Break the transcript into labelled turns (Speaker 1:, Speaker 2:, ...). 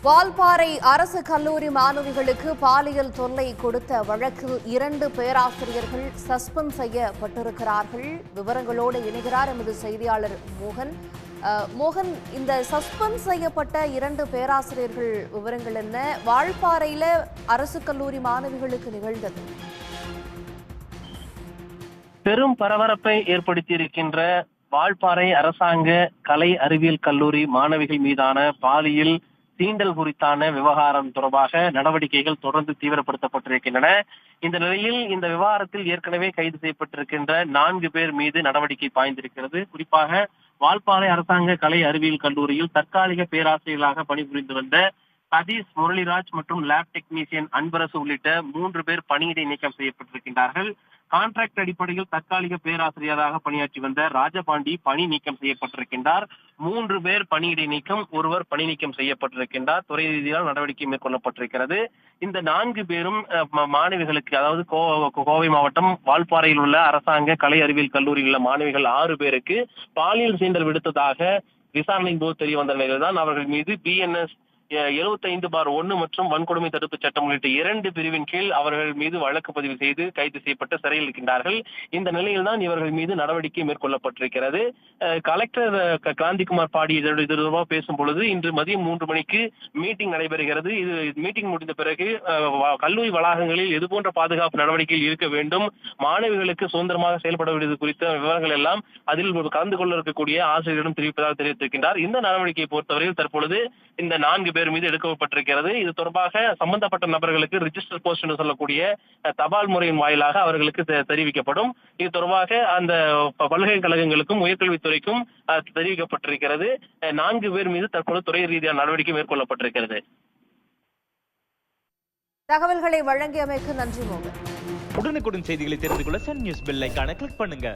Speaker 1: வால்பாறை அரசு கல்லூரி மாணவிகளுக்கு பாலியல் தொல்லை கொடுத்த வழக்கில் 2 பேராசிரியர்கள் சஸ்பெண்ட் செய்யப்பட்டிருக்கிறார்கள். விவரங்களோடு இணைகிறார் எமது செய்தியாளர் மோகன். மோகன், இந்த சஸ்பெண்ட் செய்யப்பட்ட 2 பேராசிரியர்கள் விவரங்கள் என்ன? வால்பாறையில அரசு கல்லூரி மாணவிகளுக்கு நிகழ்ந்தது
Speaker 2: பெரும் பரபரப்பை ஏற்படுத்தியிருக்கின்ற வால்பாறை அரசாங்க கலை அறிவியல் கல்லூரி மாணவிகள் மீதான பாலியல் தீண்டல் குறித்தான விவகாரம் தொடர்பாக நடவடிக்கைகள் தொடர்ந்து தீவிரப்படுத்தப்பட்டிருக்கின்றன. இந்த நிலையில் இந்த விவகாரத்தில் ஏற்கனவே கைது செய்யப்பட்டிருக்கின்ற 4 பேர் மீது நடவடிக்கை பாய்ந்திருக்கிறது. குறிப்பாக வால்பாறை அரசாங்க கலை அறிவியல் கல்லூரியில் தற்காலிக பேராசிரியர்களாக பணிபுரிந்து வந்த சதீஷ், முரளிராஜ் மற்றும் லேப் டெக்னீசியன் அன்பரசு உள்ளிட்ட 3 பேர் பணியிடை நீக்கம் செய்யப்பட்டிருக்கின்றார்கள். கான்ட்ராக்ட் அடிப்படையில் தற்காலிக பேராசிரியராக பணியாற்றி வந்த ராஜபாண்டி பணி நீக்கம் செய்யப்பட்டிருக்கின்றார். 3 பேர் பணியிடை நீக்கம், ஒருவர் பணி நீக்கம் செய்யப்பட்டிருக்கின்றார். துறை ரீதியாக நடவடிக்கை மேற்கொள்ளப்பட்டிருக்கிறது. இந்த 4 பேரும் மாணவிகளுக்கு, அதாவது கோவை மாவட்டம் வால்பாறையில் உள்ள அரசாங்க கலை அறிவியல் கல்லூரியில் உள்ள மாணவிகள் 6 பேருக்கு பாலியல் சீண்டல் விடுத்ததாக விசாரணையின் போது தெரிய வந்த நிலையில்தான் அவர்கள் மீது BNS 75/1 மற்றும் வன்கொடுமை தடுப்பு சட்டம் உள்ளிட்ட 2 பிரிவின் கீழ் அவர்கள் மீது வழக்கு பதிவு செய்து கைது செய்யப்பட்டு சிறையில் இருக்கின்றார்கள். இந்த நிலையில் தான் இவர்கள் மீது நடவடிக்கை மேற்கொள்ளப்பட்டிருக்கிறது. கலெக்டர் கிராந்திகுமார் பாடி இது தொடர்பாக பேசும் பொழுது, இன்று மதியம் 3 மணிக்கு மீட்டிங் நடைபெறுகிறது. இது மீட்டிங் முடிந்த பிறகு கல்லூரி வளாகங்களில் எது போன்ற பாதுகாப்பு நடவடிக்கைகள் இருக்க வேண்டும், மாணவிகளுக்கு சுதந்திரமாக செயல்பட வேண்டியது குறித்த விவரங்கள் எல்லாம் அதில் கலந்து கொள்ள இருக்கக்கூடிய ஆசிரியரிடம் தெரிவிப்பதாக தெரிவித்திருக்கின்றார். இந்த நடவடிக்கையை பொறுத்தவரையில் தற்பொழுது இந்த 4 பேர் மீது எடுக்கப்பட்டிருக்கிறது. இது தொடர்பாக சம்பந்தப்பட்ட நபர்களுக்கு ரிஜிஸ்டர் போஸ்ட் என்று சொல்லக்கூடிய தபால் முறையின் வாயிலாக அவர்களுக்கு தெரிவிக்கப்படும். இது தொடர்பாக அந்த பல்கலைக்கழகங்களுக்கும் உயர்கல்வித்துறைக்கும் தெரிவிக்கப்பட்டிருக்கிறது. 4 பேர் மீது தற்போது துறை ரீதியான நடவடிக்கை மேற்கொள்ளப்பட்டிருக்கிறது.
Speaker 1: தகவல்களை வழங்கியமைக்கு நன்றி மோகன்.
Speaker 3: உடனுக்குடன் செய்திகளை தெரிந்து கொள்ள சன் நியூஸ் பெல் ஐகானை கிளிக் பண்ணுங்க.